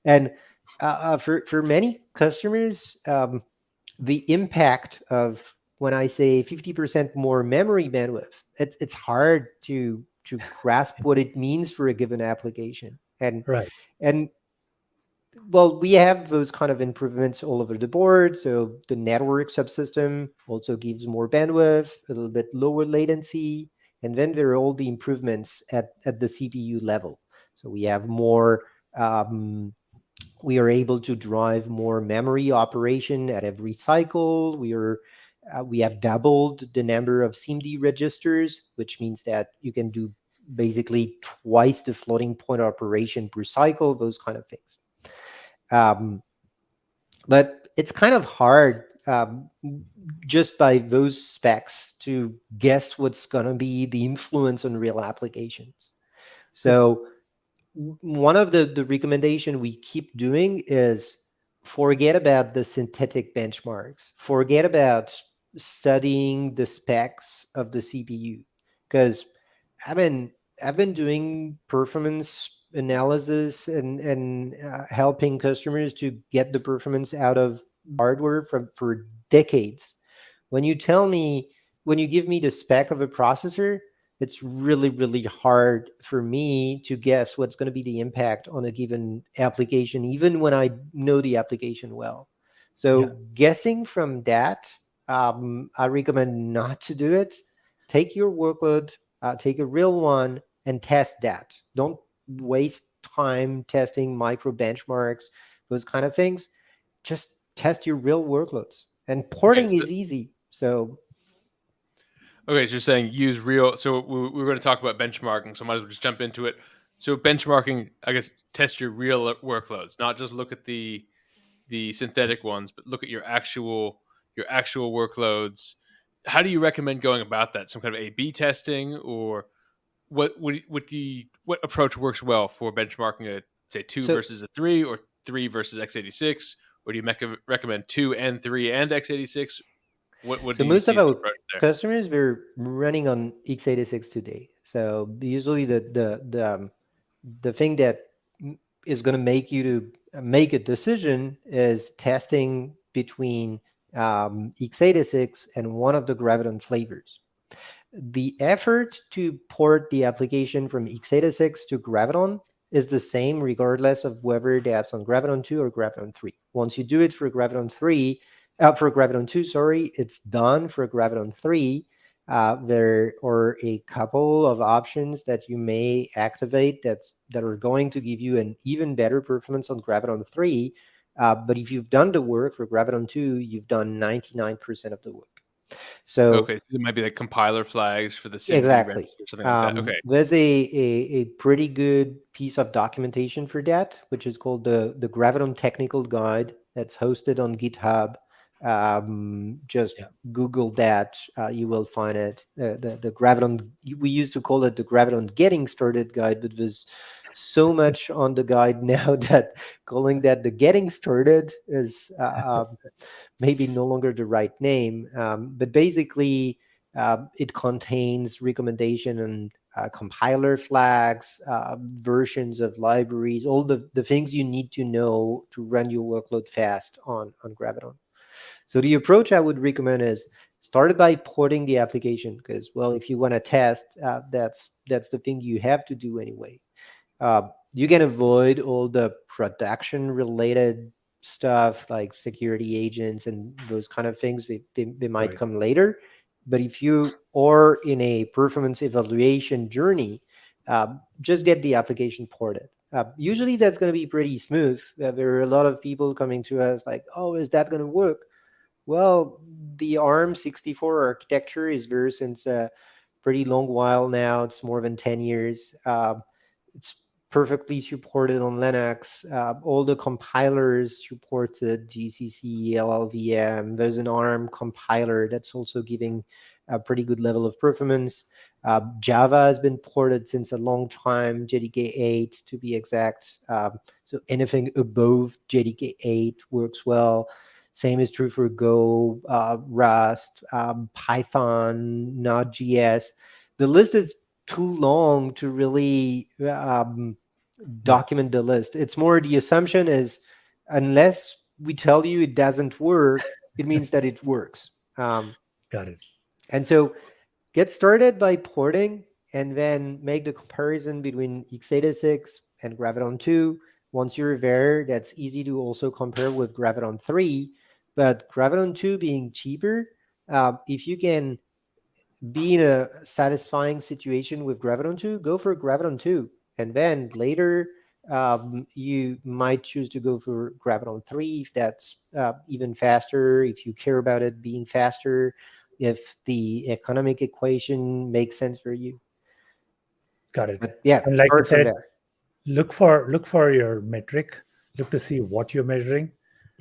And for many customers, the impact of when I say 50% more memory bandwidth, it's hard to grasp what it means for a given application. And well, we have those kind of improvements all over the board. So the network subsystem also gives more bandwidth, a little bit lower latency, and then there are all the improvements at the CPU level. So we have more. We are able to drive more memory operation at every cycle. We have doubled the number of SIMD registers, which means that you can do basically twice the floating point operation per cycle, those kind of things. But it's kind of hard just by those specs to guess what's going to be the influence on real applications. So one of the recommendation we keep doing is forget about the synthetic benchmarks. Forget about studying the specs of the CPU, because I've been I've been doing performance analysis and helping customers to get the performance out of hardware for decades. When you tell me, when you give me the spec of a processor, it's really, really hard for me to guess what's going to be the impact on a given application, even when I know the application well. So guessing from that, I recommend not to do it. Take your workload, take a real one, and test that. Don't waste time testing micro benchmarks, those kind of things. Just test your real workloads. And porting is easy. So so you're saying use real. So we're going to talk about benchmarking. So I might as well just jump into it. So benchmarking, I guess, test your real workloads, not just look at the synthetic ones, but look at your actual workloads. How do you recommend going about that? Some kind of A/B testing, or what approach works well for benchmarking a, say, 2 versus a 3, or 3 versus x86, or do you recommend 2 and 3 and x86? What so do you most see of as our the approach there? customers were running on x86 today. So usually the thing that is going to make you to make a decision is testing between x86 and one of the Graviton flavors. The effort to port the application from x86 to Graviton is the same regardless of whether that's on Graviton 2 or Graviton 3. Once you do it for Graviton 2, sorry, it's done. For Graviton 3, there are a couple of options that you may activate that are going to give you an even better performance on Graviton 3. But if you've done the work for Graviton 2, you've done 99% of the work. So Okay, so there might be like compiler flags for the SIMD exactly, or something like that. Okay, there's a pretty good piece of documentation for that, which is called the Graviton Technical Guide, that's hosted on GitHub. Just Google that, you will find it. The Graviton, we used to call it the Graviton Getting Started Guide, but there's so much on the guide now that calling that the Getting Started is maybe no longer the right name. But basically, it contains recommendation and compiler flags, versions of libraries, all the things you need to know to run your workload fast on Graviton. So the approach I would recommend is started by porting the application, because, well, if you want to test, that's the thing you have to do anyway. You can avoid all the production related stuff like security agents and those kind of things. They might come later. But if you are in a performance evaluation journey, just get the application ported. Usually that's going to be pretty smooth. There are a lot of people coming to us like, oh, is that going to work? Well, the ARM64 architecture is there since a pretty long while now. It's more than 10 years. It's perfectly supported on Linux. All the compilers supported GCC, LLVM. There's an ARM compiler that's also giving a pretty good level of performance. Java has been ported since a long time, JDK 8 to be exact. So anything above JDK 8 works well. Same is true for Go, Rust, Python, Node.js. The list is too long to really document the list. It's more, the assumption is, unless we tell you it doesn't work, it means that it works. Got it. And so get started by porting, and then make the comparison between x86 and Graviton 2. Once you're there, that's easy to also compare with Graviton 3. But Graviton 2 being cheaper, if you can be in a satisfying situation with Graviton 2, go for Graviton 2. And then later, you might choose to go for Graviton 3 if that's even faster, if you care about it being faster, if the economic equation makes sense for you. Got it. But yeah, and like start you said, from there. look for your metric. Look to see what you're measuring,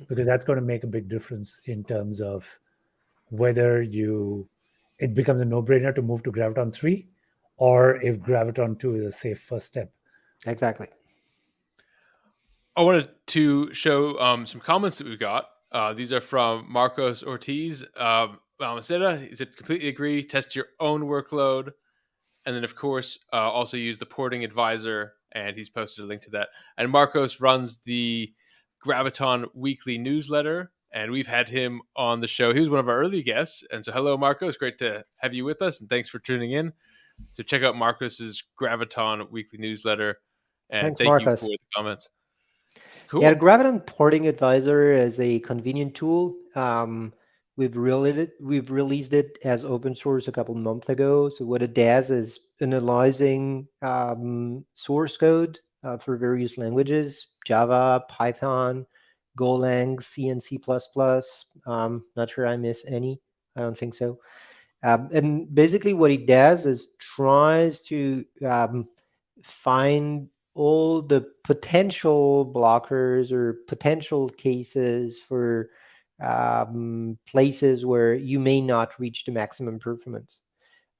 because that's going to make a big difference in terms of whether it becomes a no-brainer to move to Graviton 3, or if Graviton 2 is a safe first step. Exactly. I wanted to show some comments that we got. These are from Marcos Ortiz. Balmaceda, he said, completely agree. Test your own workload. And then, of course, also use the porting advisor. And he's posted a link to that. And Marcos runs the Graviton weekly newsletter. And we've had him on the show. He was one of our early guests. And so, hello, Marcos. Great to have you with us. And thanks for tuning in. So check out Marcos's Graviton weekly newsletter. And Thanks, thank you Marcos. for the comments. Cool. Yeah, the Graviton Porting Advisor is a convenient tool. We've released it as open source a couple months ago. So what it does is analyzing source code for various languages: Java, Python, Golang, C and C++. Not sure I miss any. I don't think so. And basically what it does is tries to find all the potential blockers or potential cases for places where you may not reach the maximum performance.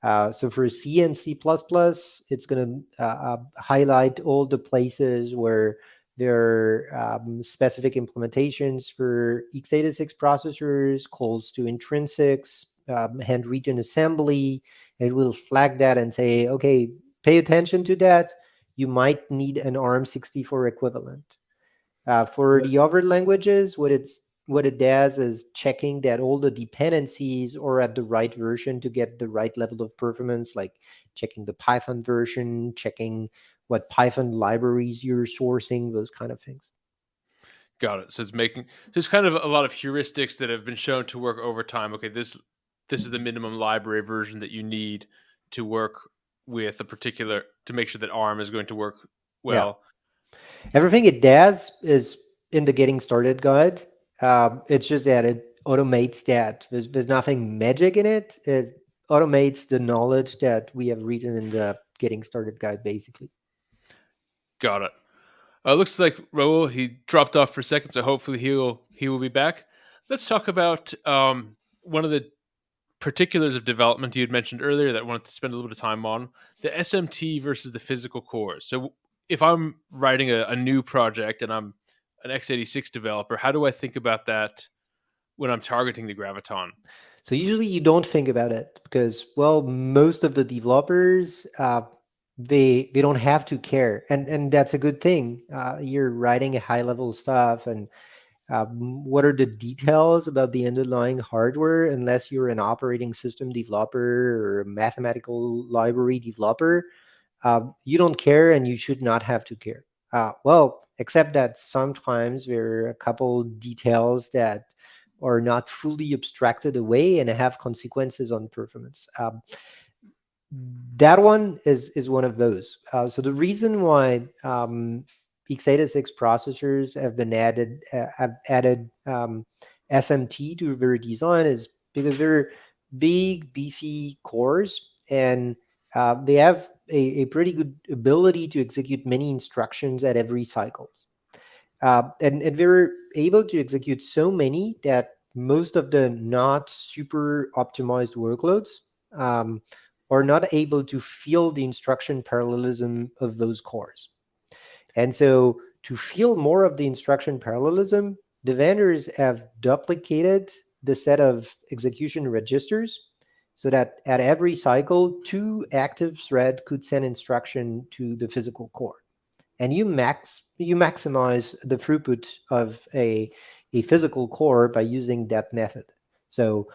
So for C and C++, it's going to highlight all the places where there are specific implementations for x86 processors, calls to intrinsics, handwritten assembly. It will flag that and say, okay, pay attention to that. You might need an ARM64 equivalent. For the other languages, what it does is checking that all the dependencies are at the right version to get the right level of performance, like checking the Python version, checking what Python libraries you're sourcing, those kind of things. Got it. So it's kind of a lot of heuristics that have been shown to work over time. Okay, this is the minimum library version that you need to work with a particular, to make sure that ARM is going to work well. Yeah. Everything it does is in the getting started guide. It's just that it automates that. There's nothing magic in it. It automates the knowledge that we have written in the getting started guide, basically. Got it. Looks like Rahul, he dropped off for a second, so hopefully he will be back. Let's talk about one of the particulars of development you had mentioned earlier that I wanted to spend a little bit of time on, the SMT versus the physical cores. So if I'm writing a new project and I'm an x86 developer, how do I think about that when I'm targeting the Graviton? So usually you don't think about it because, well, most of the developers, they don't have to care. And that's a good thing. You're writing a high level stuff, and what are the details about the underlying hardware, unless you're an operating system developer or a mathematical library developer, you don't care, and you should not have to care. Well, except that sometimes there are a couple details that are not fully abstracted away and have consequences on performance. That one is one of those. So the reason why x86 processors have added SMT to their design is because they're big, beefy cores, and they have a pretty good ability to execute many instructions at every cycle. And they're able to execute so many that most of the not super optimized workloads are not able to feel the instruction parallelism of those cores. And so to feel more of the instruction parallelism, the vendors have duplicated the set of execution registers so that at every cycle, 2 active threads could send instruction to the physical core. And you maximize the throughput of a physical core by using that method. So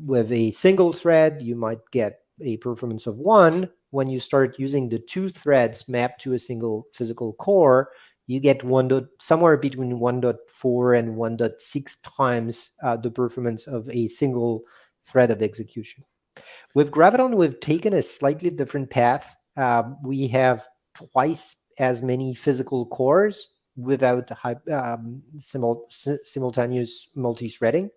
with a single thread, you might get a performance of 1. When you start using the 2 threads mapped to a single physical core, you get somewhere between 1.4 and 1.6 times the performance of a single thread of execution. With Graviton, we've taken a slightly different path. We have twice as many physical cores without simultaneous multi-threading.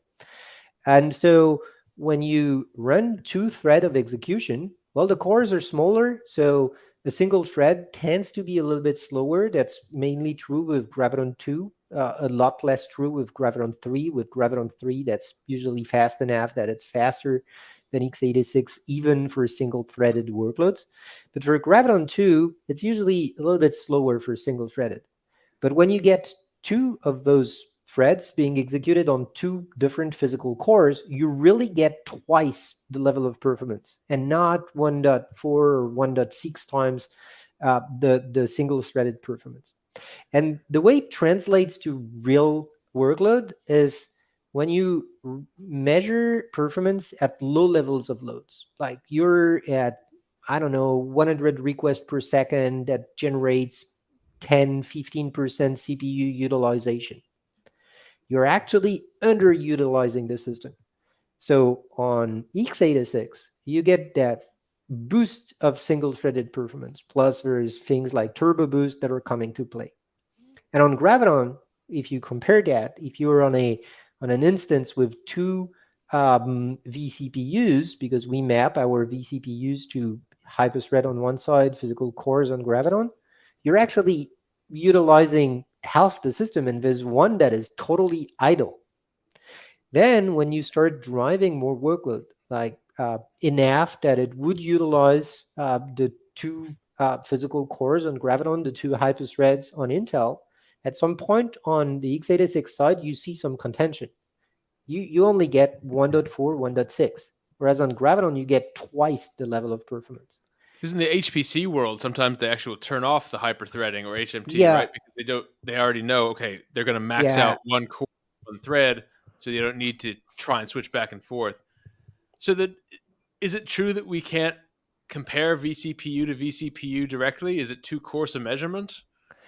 And so when you run 2 threads of execution, well, the cores are smaller, so a single thread tends to be a little bit slower. That's mainly true with Graviton 2, a lot less true with Graviton 3. With Graviton 3, that's usually fast enough that it's faster than x86, even for single-threaded workloads. But for Graviton 2, it's usually a little bit slower for single-threaded. But when you get two of those threads being executed on two different physical cores, you really get twice the level of performance, and not 1.4 or 1.6 times the single threaded performance. And the way it translates to real workload is when you measure performance at low levels of loads, like you're at, I don't know, 100 requests per second that generates 10, 15% CPU utilization. You're actually underutilizing the system. So on x86, you get that boost of single-threaded performance. Plus, there's things like turbo boost that are coming to play. And on Graviton, if you compare that, if you're on an instance with two vCPUs, because we map our vCPUs to hyperthread on one side, physical cores on Graviton, you're actually utilizing half the system, and there's one that is totally idle. Then when you start driving more workload, like enough that it would utilize the two physical cores on Graviton, the two hyperthreads on Intel, at some point on the x86 side, you see some contention. You only get 1.4, 1.6, whereas on Graviton, you get twice the level of performance. Because in the HPC world, sometimes they actually will turn off the hyperthreading or HMT, Yeah. right? Because they already know, okay, they're going to max out one core, one thread, so you don't need to try and switch back and forth. So is it true that we can't compare vCPU to vCPU directly? Is it too coarse a measurement?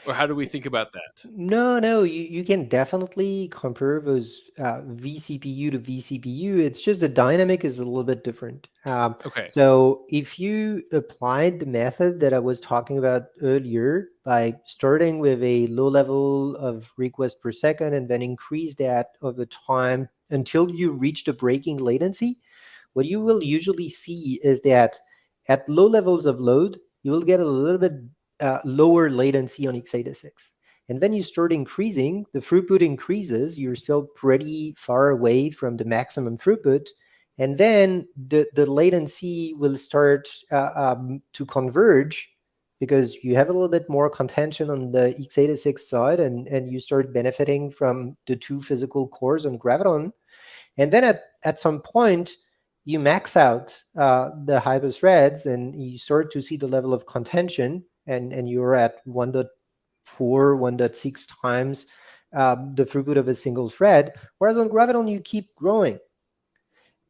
Or how do we think about that? No, you can definitely compare those vCPU to vCPU. It's just the dynamic is a little bit different. Okay. So if you applied the method that I was talking about earlier, by starting with a low level of request per second and then increase that over time until you reach the breaking latency, what you will usually see is that at low levels of load, you will get a little bit lower latency on x86. And then you start increasing, the throughput increases, you're still pretty far away from the maximum throughput. And then the latency will start to converge because you have a little bit more contention on the x86 side, and you start benefiting from the two physical cores on Graviton. And then at some point, you max out the hyperthreads and you start to see the level of contention, and you're at 1.4, 1.6 times the throughput of a single thread. Whereas on Graviton, you keep growing.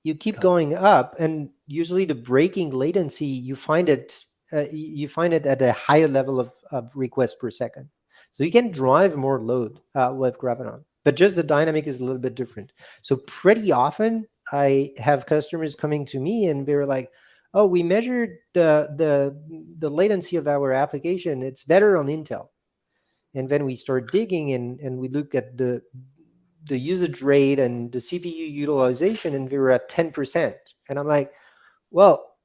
You keep going up, and usually the breaking latency, you find it at a higher level of requests per second. So you can drive more load with Graviton, but just the dynamic is a little bit different. So pretty often I have customers coming to me and they're like, oh, we measured the latency of our application. It's better on Intel. And then we start digging and we look at the usage rate and the CPU utilization, and we're at 10%. And I'm like, well,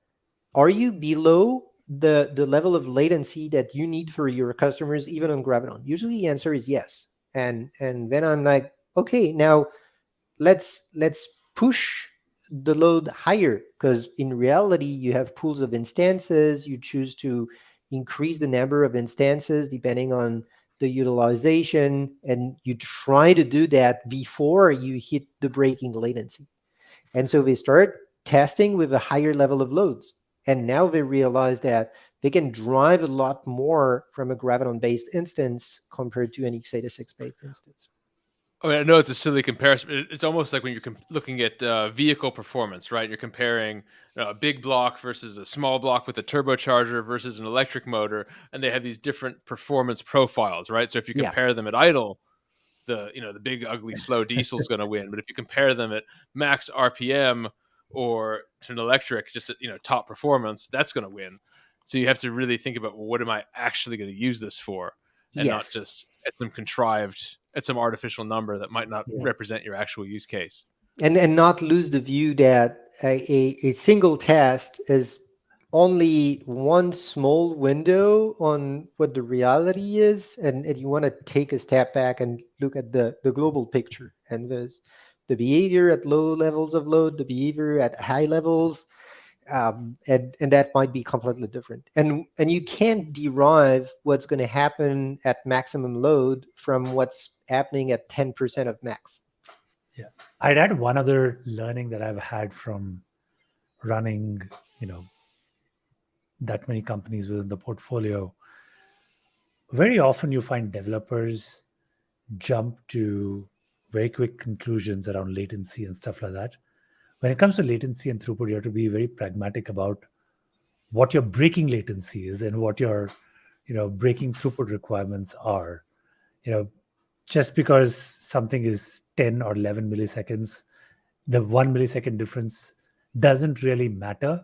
are you below the level of latency that you need for your customers, even on Graviton? Usually the answer is yes. And then I'm like, okay, now let's push the load higher, because in reality, you have pools of instances. You choose to increase the number of instances depending on the utilization, and you try to do that before you hit the breaking latency. And so they start testing with a higher level of loads. And now they realize that they can drive a lot more from a Graviton-based instance compared to an x86-based instance. I mean, I know it's a silly comparison. It's almost like when you're looking at vehicle performance, right? You're comparing a big block versus a small block with a turbocharger versus an electric motor, and they have these different performance profiles, right? So if you compare them at idle, the big ugly slow diesel is going to win. But if you compare them at max RPM or to an electric, just at top performance, that's going to win. So you have to really think about, well, what am I actually going to use this for, and not just at some artificial number that might not represent your actual use case. And not lose the view that a single test is only one small window on what the reality is, and you want to take a step back and look at the global picture, and there's the behavior at low levels of load, the behavior at high levels. and that might be completely different. And you can't derive what's going to happen at maximum load from what's happening at 10% of max. Yeah, I'd add one other learning that I've had from running, that many companies within the portfolio. Very often you find developers jump to very quick conclusions around latency and stuff like that. When it comes to latency and throughput, you have to be very pragmatic about what your breaking latency is and what your breaking throughput requirements are. Just because something is 10 or 11 milliseconds, the 1 millisecond difference doesn't really matter.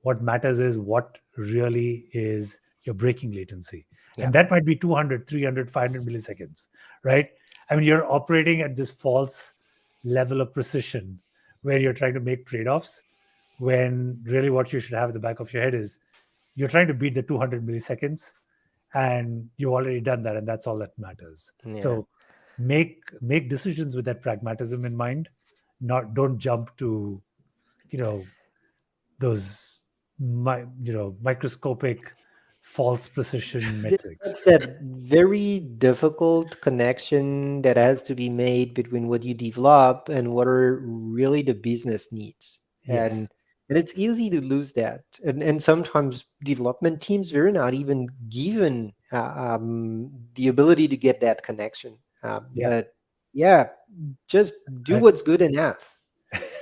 What matters is what really is your breaking latency. Yeah. And that might be 200, 300, 500 milliseconds, right? I mean, you're operating at this false level of precision where you're trying to make trade-offs, when really what you should have at the back of your head is you're trying to beat the 200 milliseconds, and you've already done that, and that's all that matters. Yeah. So make decisions with that pragmatism in mind. Don't jump to those microscopic false precision metrics. That's that very difficult connection that has to be made between what you develop and what are really the business needs. Yes. And it's easy to lose that. And sometimes development teams are not even given the ability to get that connection. But yeah, just do what's good enough.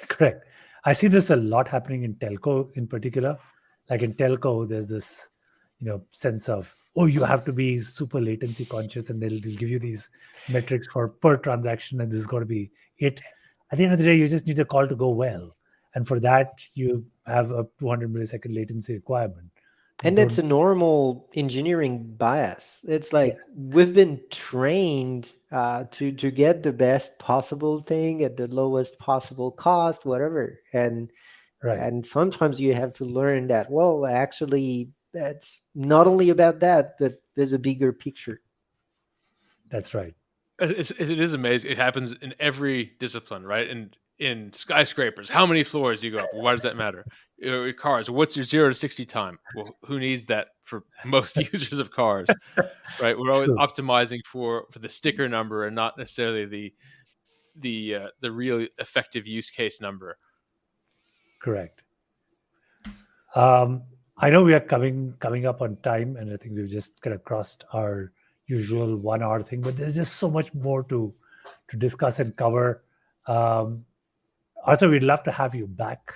Correct. I see this a lot happening in telco in particular. Like in telco, there's this sense of, you have to be super latency conscious, and they'll give you these metrics for per transaction, and this is going to be it. At the end of the day, you just need the call to go well. And for that, you have a 200 millisecond latency requirement. And that's a normal engineering bias. It's like we've been trained to get the best possible thing at the lowest possible cost, whatever. And sometimes you have to learn that, well, actually, that's not only about that, but there's a bigger picture. That's right. It is amazing. It happens in every discipline, right? And in skyscrapers, how many floors do you go up? Why does that matter? Cars, what's your 0 to 60 time? Well, who needs that for most users of cars, right? We're always optimizing for the sticker number and not necessarily the real effective use case number. Correct. I know we are coming up on time, and I think we've just kind of crossed our usual 1 hour thing, but there's just so much more to discuss and cover. Arthur, we'd love to have you back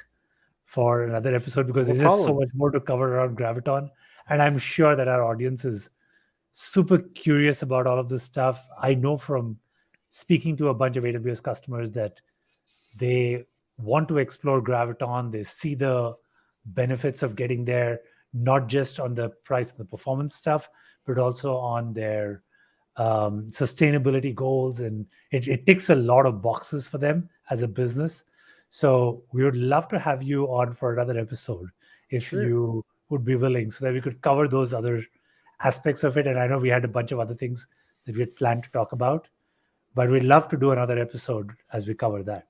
for another episode, because there's just so much more to cover around Graviton. And I'm sure that our audience is super curious about all of this stuff. I know from speaking to a bunch of AWS customers that they want to explore Graviton. They see the benefits of getting there, not just on the price and the performance stuff, but also on their sustainability goals. And it ticks a lot of boxes for them as a business. So we would love to have you on for another episode if you would be willing, so that we could cover those other aspects of it. And I know we had a bunch of other things that we had planned to talk about, but we'd love to do another episode as we cover that.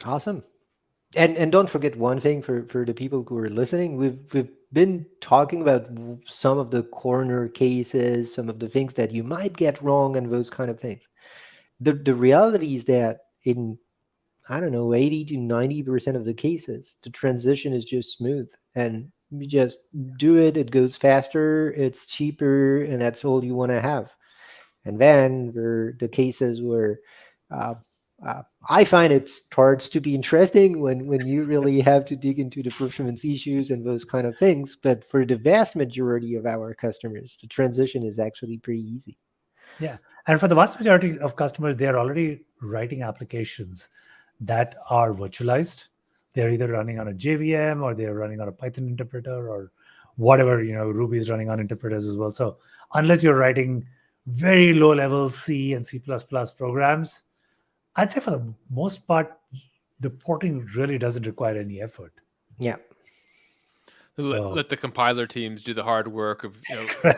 Awesome. And don't forget one thing for the people who are listening. We've been talking about some of the corner cases, some of the things that you might get wrong, and those kind of things. The reality is that in 80 to 90% of the cases, the transition is just smooth, and you just do it. It goes faster, it's cheaper, and that's all you want to have. And then there are the cases where I find it starts to be interesting when you really have to dig into the performance issues and those kind of things. But for the vast majority of our customers, the transition is actually pretty easy. Yeah. And for the vast majority of customers, they're already writing applications that are virtualized. They're either running on a JVM, or they're running on a Python interpreter, or whatever. Ruby is running on interpreters as well. So unless you're writing very low level C and C++ programs, I'd say for the most part, the porting really doesn't require any effort. Yeah. Let the compiler teams do the hard work of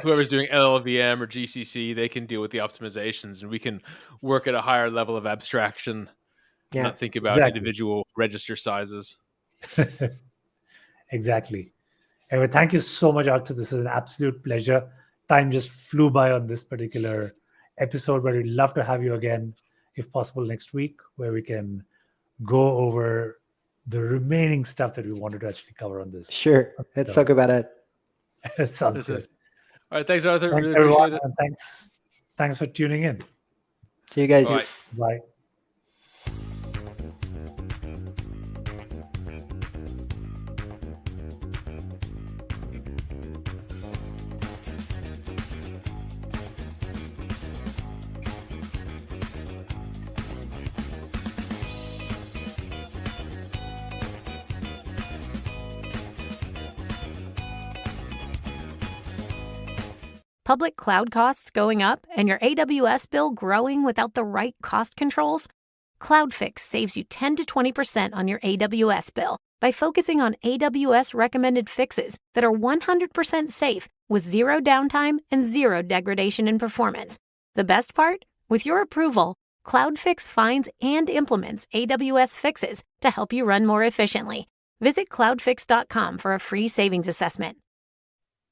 whoever's doing LLVM or GCC. They can deal with the optimizations, and we can work at a higher level of abstraction. Not think about individual register sizes. Exactly. Anyway, thank you so much, Arthur. This is an absolute pleasure. Time just flew by on this particular episode, but we'd love to have you again, if possible, next week, where we can go over the remaining stuff that we wanted to actually cover on this. Sure. Let's talk about it. Sounds That's good. it. All right. Thanks, Arthur. Thanks, Really everyone, appreciate it. and thanks for tuning in. See you guys. Bye. Bye. Public cloud costs going up and your AWS bill growing without the right cost controls? CloudFix saves you 10 to 20% on your AWS bill by focusing on AWS recommended fixes that are 100% safe with zero downtime and zero degradation in performance. The best part? With your approval, CloudFix finds and implements AWS fixes to help you run more efficiently. Visit cloudfix.com for a free savings assessment.